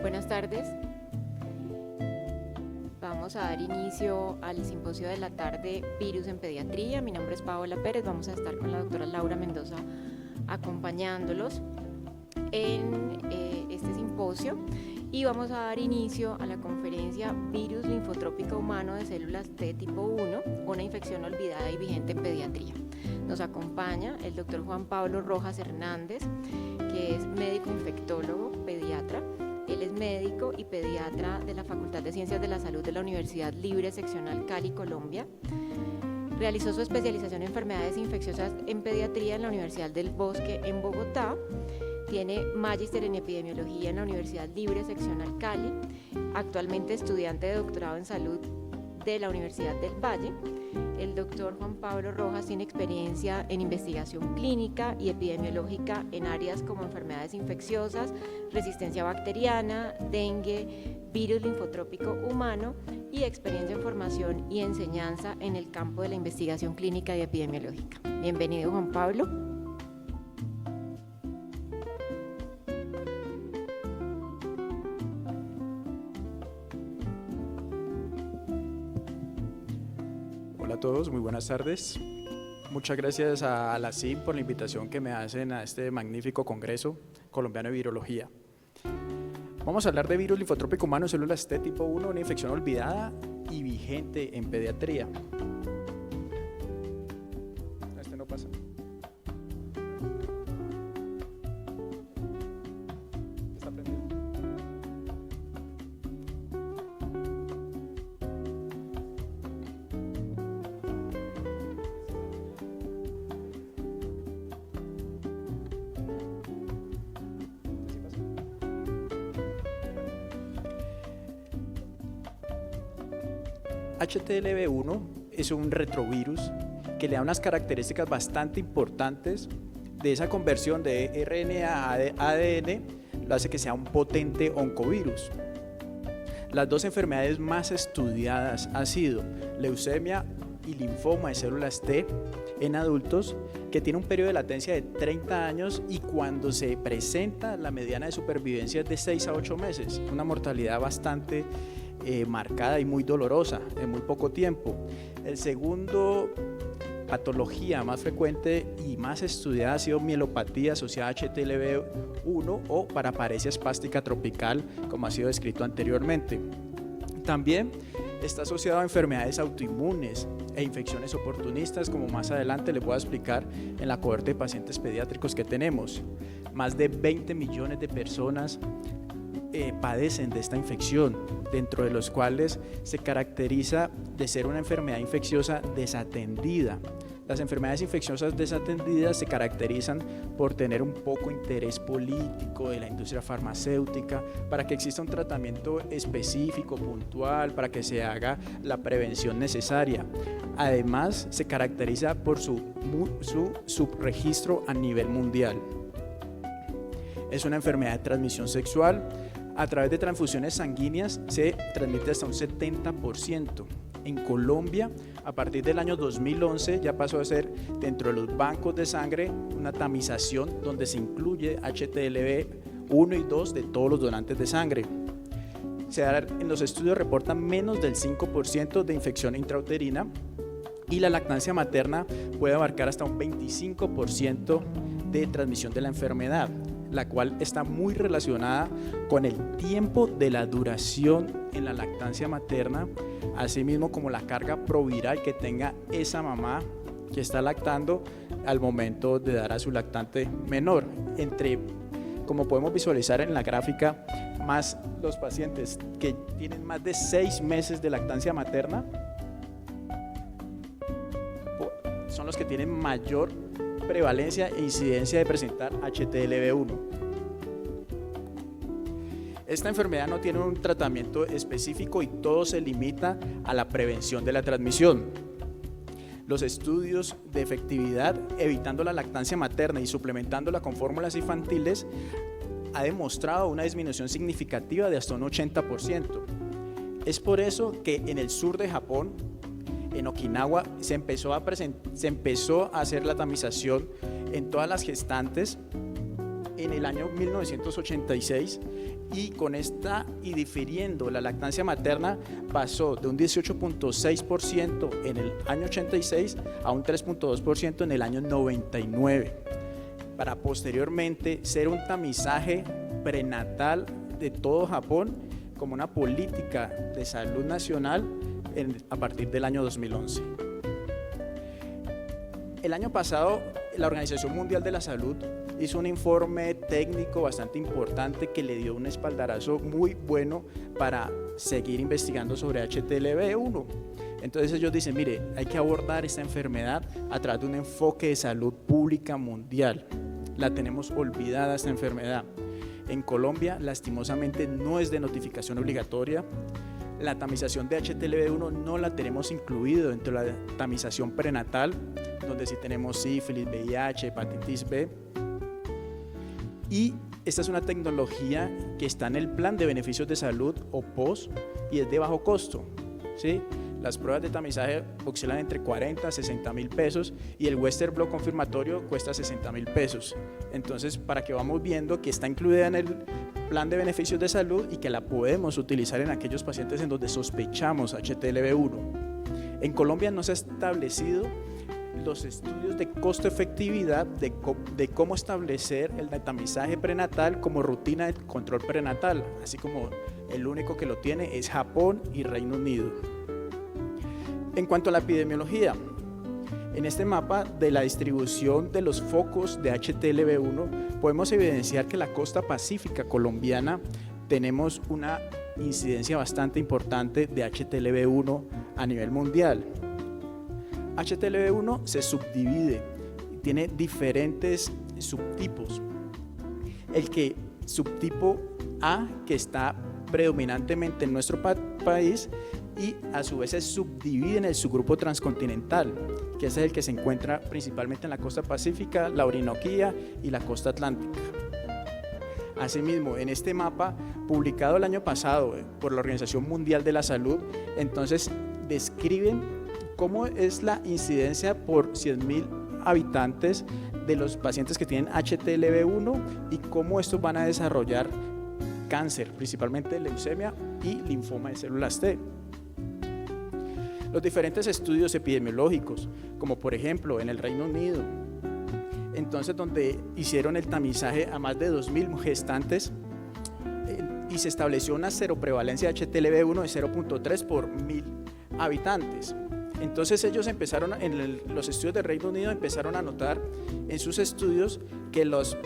Buenas tardes. Vamos a dar inicio al simposio de la tarde Virus en Pediatría. Mi nombre es Paola Pérez. Vamos a estar con la doctora Laura Mendoza acompañándolos en este simposio y vamos a dar inicio a la conferencia Virus linfotrópico humano de células T tipo 1, una infección olvidada y vigente en pediatría. Nos acompaña el doctor Juan Pablo Rojas Hernández, que es médico infectólogo pediatra. Él es médico y pediatra de la Facultad de Ciencias de la Salud de la Universidad Libre Seccional Cali, Colombia. Realizó su especialización en enfermedades infecciosas en pediatría en la Universidad del Bosque en Bogotá. Tiene magíster en epidemiología en la Universidad Libre Seccional Cali. Actualmente estudiante de doctorado en salud de la Universidad del Valle. El doctor Juan Pablo Rojas tiene experiencia en investigación clínica y epidemiológica en áreas como enfermedades infecciosas, resistencia bacteriana, dengue, virus linfotrópico humano y experiencia en formación y enseñanza en el campo de la investigación clínica y epidemiológica. Bienvenido, Juan Pablo. Hola a todos, muy buenas tardes. Muchas gracias a la CIM por la invitación que me hacen a este magnífico Congreso Colombiano de Virología. Vamos a hablar de virus linfotrópico humano, células T tipo 1, una infección olvidada y vigente en pediatría. Este no pasa. Está prendido. HTLV1 es un retrovirus que le da unas características bastante importantes de esa conversión de RNA a ADN, lo hace que sea un potente oncovirus. Las dos enfermedades más estudiadas han sido leucemia y linfoma de células T en adultos, que tiene un periodo de latencia de 30 años y cuando se presenta la mediana de supervivencia es de 6 a 8 meses, una mortalidad bastante marcada y muy dolorosa en muy poco tiempo. El segundo patología más frecuente y más estudiada ha sido mielopatía asociada a HTLV1 o paraparesia espástica tropical, como ha sido descrito anteriormente. También está asociado a enfermedades autoinmunes e infecciones oportunistas, como más adelante les voy a explicar en la cohorte de pacientes pediátricos que tenemos. Más de 20 millones de personas padecen de esta infección, dentro de los cuales se caracteriza de ser una enfermedad infecciosa desatendida. Las enfermedades infecciosas desatendidas se caracterizan por tener un poco interés político de la industria farmacéutica para que exista un tratamiento específico, puntual, para que se haga la prevención necesaria. Además, se caracteriza por su subregistro a nivel mundial. Es una enfermedad de transmisión sexual. A través de transfusiones sanguíneas se transmite hasta un 70%. En Colombia, a partir del año 2011, ya pasó a ser dentro de los bancos de sangre una tamización donde se incluye HTLV1 y 2 de todos los donantes de sangre. En los estudios reportan menos del 5% de infección intrauterina y la lactancia materna puede abarcar hasta un 25% de transmisión de la enfermedad, la cual está muy relacionada con el tiempo de la duración en la lactancia materna, así mismo como la carga proviral que tenga esa mamá que está lactando al momento de dar a su lactante menor. Como podemos visualizar en la gráfica, más los pacientes que tienen más de 6 meses de lactancia materna son los que tienen mayor prevalencia e incidencia de presentar HTLV1. Esta enfermedad no tiene un tratamiento específico y todo se limita a la prevención de la transmisión. Los estudios de efectividad evitando la lactancia materna y suplementándola con fórmulas infantiles ha demostrado una disminución significativa de hasta un 80%. Es por eso que en el sur de Japón, en Okinawa, se empezó a hacer la tamización en todas las gestantes en el año 1986 y con esta y difiriendo la lactancia materna pasó de un 18.6% en el año 86 a un 3.2% en el año 99, para posteriormente ser un tamizaje prenatal de todo Japón como una política de salud nacional a partir del año 2011. El año pasado, la Organización Mundial de la Salud hizo un informe técnico bastante importante que le dio un espaldarazo muy bueno para seguir investigando sobre HTLV1. Entonces ellos dicen, mire, hay que abordar esta enfermedad a través de un enfoque de salud pública mundial. La tenemos olvidada esta enfermedad. En Colombia, lastimosamente, no es de notificación obligatoria. La tamización de HTLV1 no la tenemos incluido dentro de la tamización prenatal, donde sí tenemos sífilis, VIH, hepatitis B. Y esta es una tecnología que está en el plan de beneficios de salud o POS y es de bajo costo, ¿sí? Las pruebas de tamizaje oscilan entre 40 a 60 mil pesos y el Western Blot confirmatorio cuesta 60 mil pesos. Entonces, para que vamos viendo que está incluida en el plan de beneficios de salud y que la podemos utilizar en aquellos pacientes en donde sospechamos HTLV1. En Colombia no se ha establecido los estudios de costo-efectividad de cómo establecer el tamizaje prenatal como rutina de control prenatal, así como el único que lo tiene es Japón y Reino Unido. En cuanto a la epidemiología, en este mapa de la distribución de los focos de HTLV1 podemos evidenciar que la costa pacífica colombiana tenemos una incidencia bastante importante de HTLV1 a nivel mundial. HTLV1 se subdivide, tiene diferentes subtipos. El subtipo A, que está predominantemente en nuestro país, y a su vez se subdivide en el subgrupo transcontinental, que es el que se encuentra principalmente en la costa pacífica, la Orinoquía y la costa atlántica. Asimismo, en este mapa, publicado el año pasado por la Organización Mundial de la Salud, entonces describen cómo es la incidencia por 100.000 habitantes de los pacientes que tienen HTLV1 y cómo estos van a desarrollar cáncer, principalmente leucemia y linfoma de células T. Los diferentes estudios epidemiológicos, como por ejemplo en el Reino Unido, entonces donde hicieron el tamizaje a más de 2.000 gestantes y se estableció una seroprevalencia de HTLV1 de 0.3 por 1.000 habitantes. Entonces ellos empezaron, los estudios del Reino Unido empezaron a notar en sus estudios que las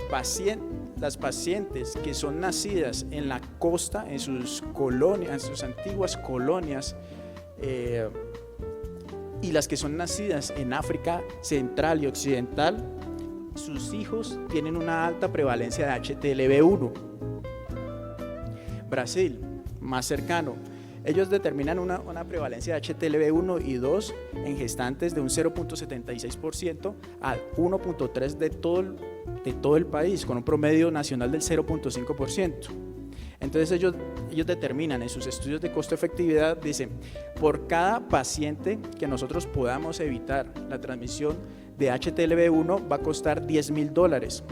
pacientes que son nacidas en la costa, en sus colonias, en sus antiguas colonias, y las que son nacidas en África Central y Occidental, sus hijos tienen una alta prevalencia de HTLV1. Brasil, más cercano, ellos determinan una prevalencia de HTLV1 y 2 en gestantes de un 0.76% al 1.3% de todo el país, con un promedio nacional del 0.5%. Entonces ellos determinan en sus estudios de costo-efectividad, dicen, por cada paciente que nosotros podamos evitar la transmisión de HTLV1 va a costar $10.000.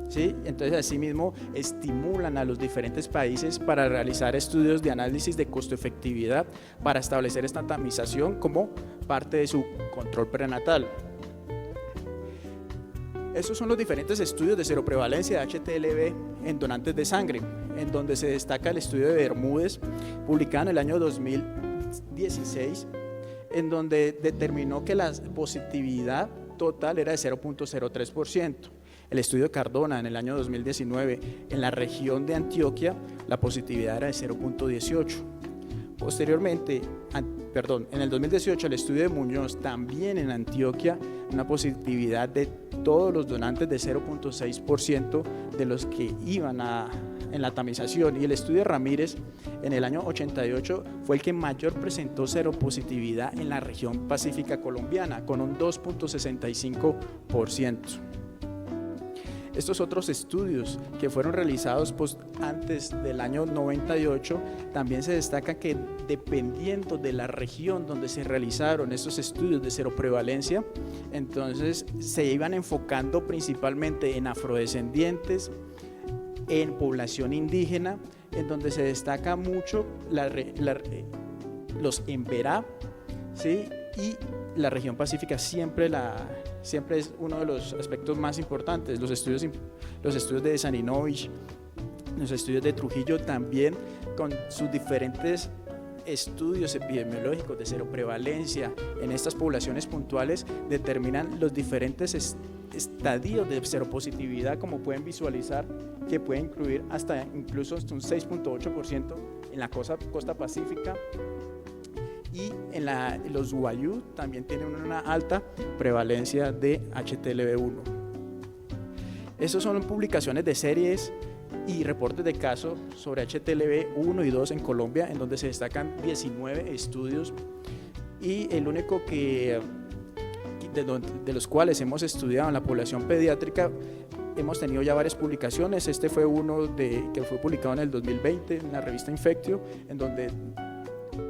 ¿Sí? Entonces asimismo estimulan a los diferentes países para realizar estudios de análisis de costo-efectividad para establecer esta tamización como parte de su control prenatal. Estos son los diferentes estudios de seroprevalencia de HTLV en donantes de sangre, en donde se destaca el estudio de Bermúdez, publicado en el año 2016, en donde determinó que la positividad total era de 0.03%. El estudio de Cardona en el año 2019, en la región de Antioquia, la positividad era de 0.18. Posteriormente, en el 2018, el estudio de Muñoz, también en Antioquia, una positividad de todos los donantes de 0.6% de los que iban en la tamización. Y el estudio de Ramírez, en el año 88, fue el que mayor presentó seropositividad en la región pacífica colombiana, con un 2.65%. Estos otros estudios que fueron realizados antes del año 98, también se destaca que dependiendo de la región donde se realizaron estos estudios de seroprevalencia, entonces se iban enfocando principalmente en afrodescendientes, en población indígena en donde se destaca mucho los EMPERA, ¿sí? Y la región pacífica siempre es uno de los aspectos más importantes. Los estudios de Saninovich, los estudios de Trujillo también, con sus diferentes estudios epidemiológicos de seroprevalencia en estas poblaciones puntuales, determinan los diferentes estadios de seropositividad, como pueden visualizar, que puede incluir incluso hasta un 6.8% en la costa pacífica, y los Wayuu también tienen una alta prevalencia de HTLV1. Esas son publicaciones de series y reportes de casos sobre HTLV1 y 2 en Colombia, en donde se destacan 19 estudios, y el único de los cuales hemos estudiado en la población pediátrica, hemos tenido ya varias publicaciones. Este fue uno que fue publicado en el 2020 en la revista Infectio, en donde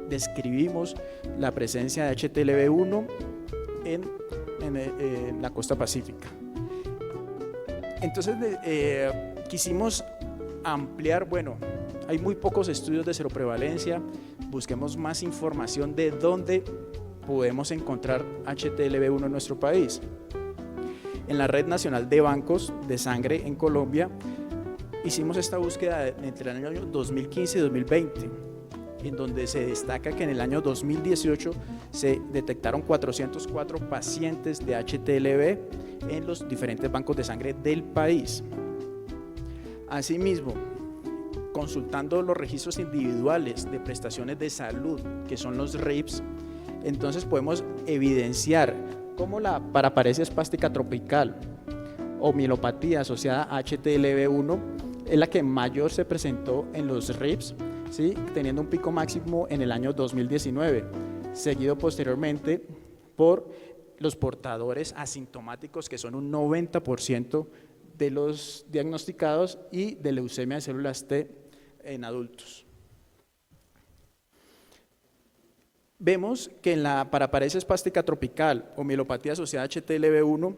describimos la presencia de HTLV1 en la costa pacífica. Entonces quisimos ampliar, hay muy pocos estudios de seroprevalencia, busquemos más información de dónde podemos encontrar HTLV1 en nuestro país. En la Red Nacional de Bancos de Sangre en Colombia hicimos esta búsqueda entre el año 2015 y 2020, en donde se destaca que en el año 2018 se detectaron 404 pacientes de HTLV en los diferentes bancos de sangre del país. Asimismo, consultando los registros individuales de prestaciones de salud, que son los RIPS, entonces podemos evidenciar cómo la paraparesia espástica tropical o mielopatía asociada a HTLV1 es la que mayor se presentó en los RIPS, ¿sí? Teniendo un pico máximo en el año 2019, seguido posteriormente por los portadores asintomáticos, que son un 90% de los diagnosticados, y de leucemia de células T en adultos. Vemos que en la paraparesia espástica tropical o mielopatía asociada a HTLV1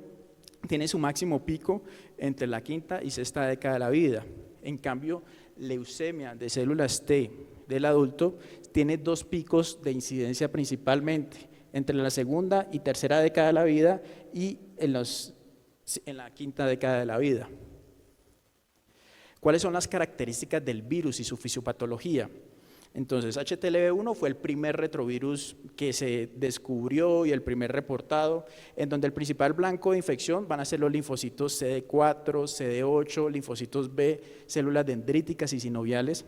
tiene su máximo pico entre la quinta y sexta década de la vida. En cambio, leucemia de células T del adulto tiene dos picos de incidencia principalmente, entre la segunda y tercera década de la vida y en la quinta década de la vida. ¿Cuáles son las características del virus y su fisiopatología? Entonces, HTLV1 fue el primer retrovirus que se descubrió y el primer reportado, en donde el principal blanco de infección van a ser los linfocitos CD4, CD8, linfocitos B, células dendríticas y sinoviales.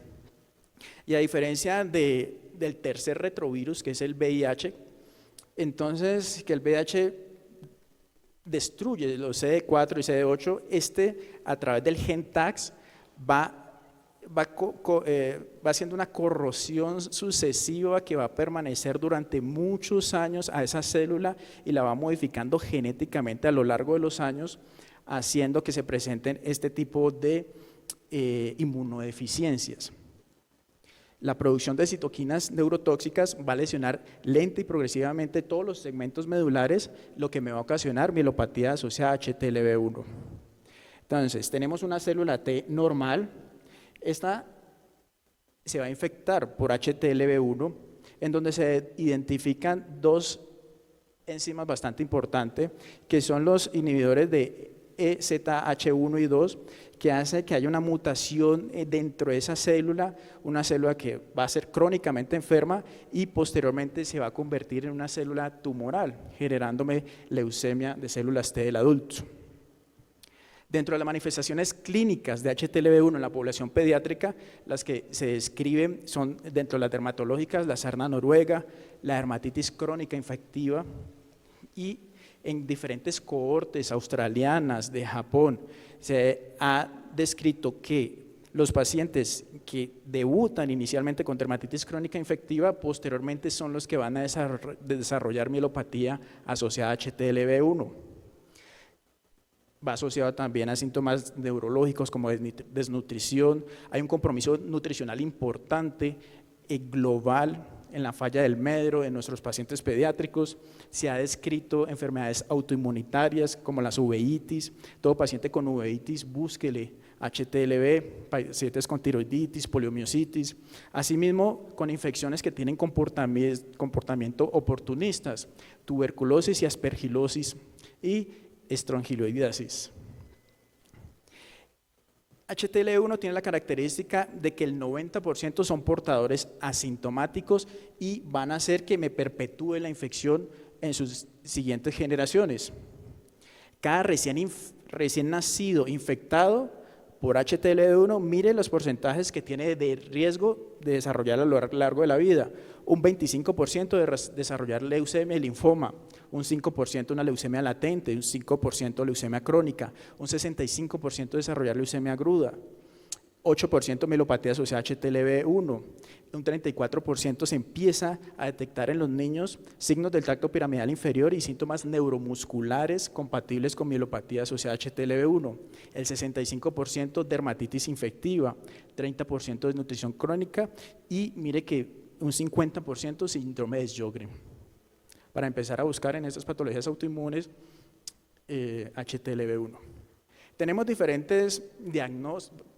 Y a diferencia del tercer retrovirus, que es el VIH, entonces que el VIH destruye los CD4 y CD8, a través del gen TAX va haciendo una corrosión sucesiva que va a permanecer durante muchos años a esa célula y la va modificando genéticamente a lo largo de los años, haciendo que se presenten este tipo de inmunodeficiencias. La producción de citoquinas neurotóxicas va a lesionar lenta y progresivamente todos los segmentos medulares, lo que me va a ocasionar mielopatía asociada a HTLV1. Entonces, tenemos una célula T normal. Esta se va a infectar por HTLV1, en donde se identifican dos enzimas bastante importantes, que son los inhibidores de EZH1 y 2, que hace que haya una mutación dentro de esa célula, una célula que va a ser crónicamente enferma y posteriormente se va a convertir en una célula tumoral, generándome leucemia de células T del adulto. Dentro de las manifestaciones clínicas de HTLV1 en la población pediátrica, las que se describen son, dentro de las dermatológicas, la sarna noruega, la dermatitis crónica infectiva, y en diferentes cohortes australianas, de Japón, se ha descrito que los pacientes que debutan inicialmente con dermatitis crónica infectiva, posteriormente son los que van a desarrollar mielopatía asociada a HTLV1. Va asociado también a síntomas neurológicos como desnutrición. Hay un compromiso nutricional importante global en la falla del medro en nuestros pacientes pediátricos. Se ha descrito enfermedades autoinmunitarias como las uveitis. Todo paciente con uveitis búsquele HTLV, pacientes con tiroiditis, poliomiositis, asimismo con infecciones que tienen comportamiento oportunistas, tuberculosis y aspergilosis y estrongiloidiasis. HTLV1 tiene la característica de que el 90% son portadores asintomáticos y van a hacer que me perpetúe la infección en sus siguientes generaciones. Cada recién nacido infectado por HTLV1, mire los porcentajes que tiene de riesgo de desarrollar a lo largo de la vida. Un 25% de desarrollar leucemia y linfoma, un 5% una leucemia latente, un 5% leucemia crónica, un 65% de desarrollar leucemia aguda, 8% mielopatía asociada a HTLV1, un 34% se empieza a detectar en los niños signos del tracto piramidal inferior y síntomas neuromusculares compatibles con mielopatía asociada a HTLV1, el 65% dermatitis infectiva, 30% desnutrición crónica y mire que un 50% síndrome de Sjögren. Para empezar a buscar en estas patologías autoinmunes HTLV1. Tenemos diferentes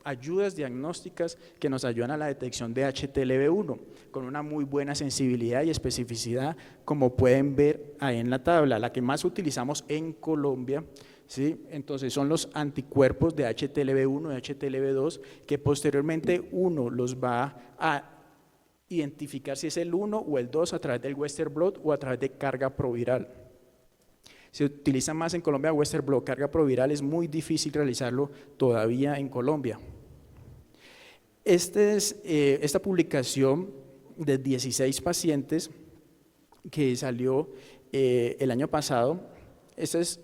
ayudas diagnósticas que nos ayudan a la detección de HTLV1 con una muy buena sensibilidad y especificidad, como pueden ver ahí en la tabla. La que más utilizamos en Colombia, ¿sí? Entonces son los anticuerpos de HTLV1 y HTLV2 que posteriormente uno los va a identificar si es el 1 o el 2 a través del Western blot o a través de carga proviral. Se utiliza más en Colombia Western blot, carga proviral es muy difícil realizarlo todavía en Colombia. Esta publicación de 16 pacientes que salió el año pasado, esta es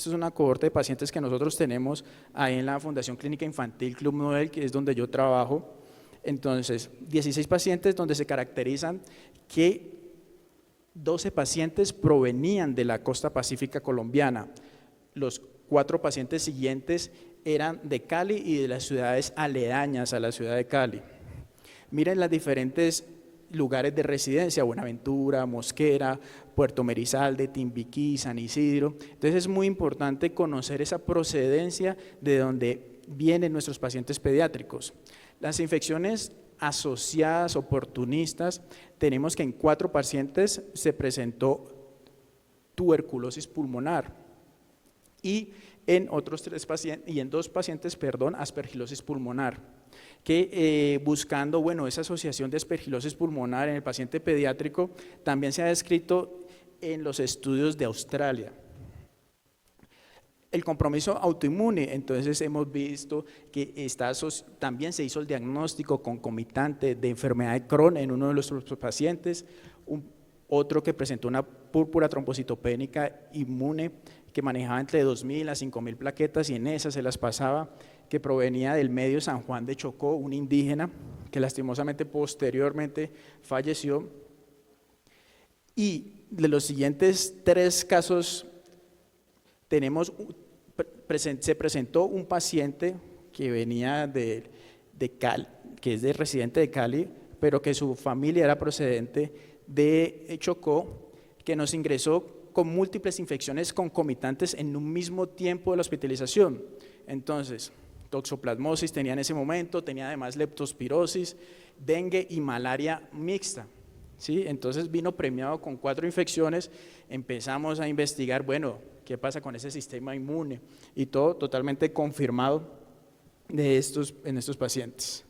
una cohorte de pacientes que nosotros tenemos ahí en la Fundación Clínica Infantil Club Nobel, que es donde yo trabajo. Entonces, 16 pacientes donde se caracterizan que 12 pacientes provenían de la costa pacífica colombiana. Los 4 pacientes siguientes eran de Cali y de las ciudades aledañas a la ciudad de Cali. Miren los diferentes lugares de residencia: Buenaventura, Mosquera, Puerto Merizalde, Timbiquí, San Isidro. Entonces es muy importante conocer esa procedencia de donde vienen nuestros pacientes pediátricos. Las infecciones asociadas, oportunistas, tenemos que en 4 pacientes se presentó tuberculosis pulmonar y en otros 2 pacientes, aspergilosis pulmonar, que buscando esa asociación de aspergilosis pulmonar en el paciente pediátrico también se ha descrito en los estudios de Australia. El compromiso autoinmune, entonces hemos visto que también se hizo el diagnóstico concomitante de enfermedad de Crohn en uno de nuestros pacientes, otro que presentó una púrpura trombocitopénica inmune que manejaba entre 2.000 a 5.000 plaquetas y en esas se las pasaba, que provenía del medio San Juan de Chocó, un indígena que lastimosamente posteriormente falleció. Y de los siguientes 3 casos se presentó un paciente que venía de Cali, que es residente de Cali, pero que su familia era procedente de Chocó, que nos ingresó con múltiples infecciones concomitantes en un mismo tiempo de la hospitalización. Entonces, toxoplasmosis tenía en ese momento, tenía además leptospirosis, dengue y malaria mixta. ¿Sí? Entonces vino premiado con 4 infecciones, empezamos a investigar, ¿qué pasa con ese sistema inmune? Y todo totalmente confirmado en estos pacientes.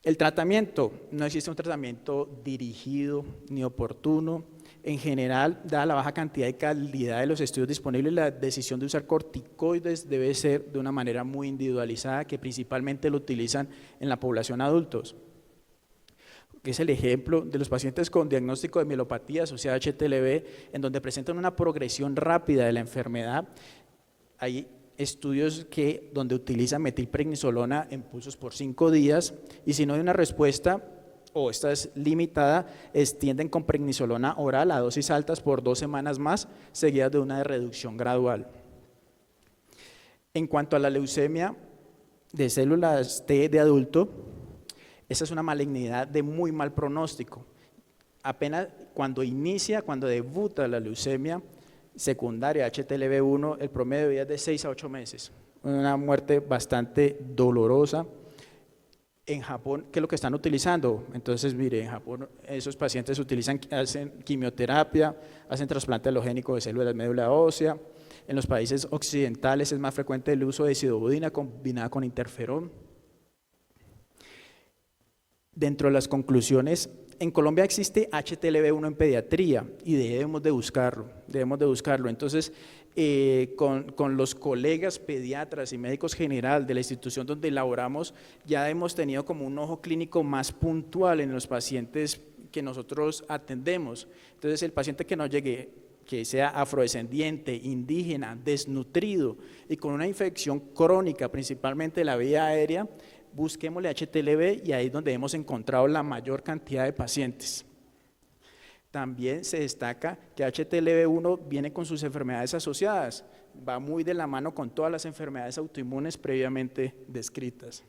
El tratamiento, no existe un tratamiento dirigido ni oportuno. En general, dada la baja cantidad y calidad de los estudios disponibles, la decisión de usar corticoides debe ser de una manera muy individualizada, que principalmente lo utilizan en la población adultos. Que es el ejemplo de los pacientes con diagnóstico de mielopatía asociada a HTLV, en donde presentan una progresión rápida de la enfermedad. Hay estudios donde utilizan metilprednisolona en pulsos por 5 días y si no hay una respuesta o esta es limitada, extienden con prednisolona oral a dosis altas por 2 semanas más, seguidas de una reducción gradual. En cuanto a la leucemia de células T de adulto, esa es una malignidad de muy mal pronóstico. Apenas cuando debuta la leucemia secundaria HTLV1, el promedio de vida es de 6 a 8 meses. una muerte bastante dolorosa. En Japón, ¿qué es lo que están utilizando? Entonces, mire, en Japón esos pacientes hacen quimioterapia, hacen trasplante halogénico de células de médula ósea. En los países occidentales es más frecuente el uso de sidobudina combinada con interferón. Dentro de las conclusiones, en Colombia existe HTLV1 en pediatría y debemos de buscarlo. Entonces, con los colegas pediatras y médicos general de la institución donde laboramos, ya hemos tenido como un ojo clínico más puntual en los pacientes que nosotros atendemos. Entonces, el paciente que nos llegue, que sea afrodescendiente, indígena, desnutrido y con una infección crónica, principalmente de la vía aérea, busquémosle HTLV y ahí es donde hemos encontrado la mayor cantidad de pacientes. También se destaca que HTLV1 viene con sus enfermedades asociadas, va muy de la mano con todas las enfermedades autoinmunes previamente descritas.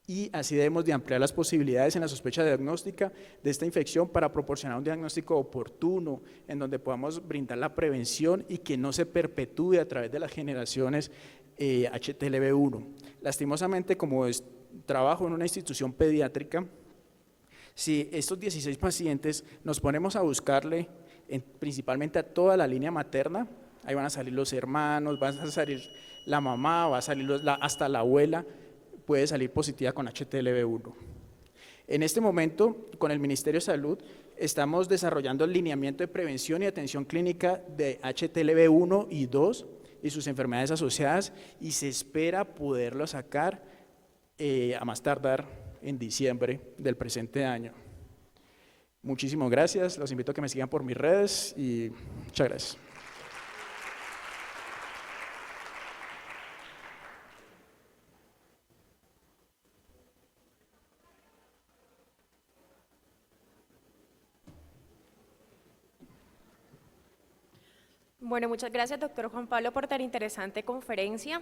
Y así debemos de ampliar las posibilidades en la sospecha diagnóstica de esta infección para proporcionar un diagnóstico oportuno, en donde podamos brindar la prevención y que no se perpetúe a través de las generaciones HTLV1. Lastimosamente, como trabajo en una institución pediátrica, si estos 16 pacientes nos ponemos a buscarle principalmente a toda la línea materna, ahí van a salir los hermanos, va a salir la mamá, va a salir hasta la abuela, puede salir positiva con HTLV1. En este momento, con el Ministerio de Salud, estamos desarrollando el lineamiento de prevención y atención clínica de HTLV1 y 2 y sus enfermedades asociadas, y se espera poderlo sacar a más tardar en diciembre del presente año. Muchísimas gracias, los invito a que me sigan por mis redes y muchas gracias. Bueno, muchas gracias, doctor Juan Pablo, por tan interesante conferencia.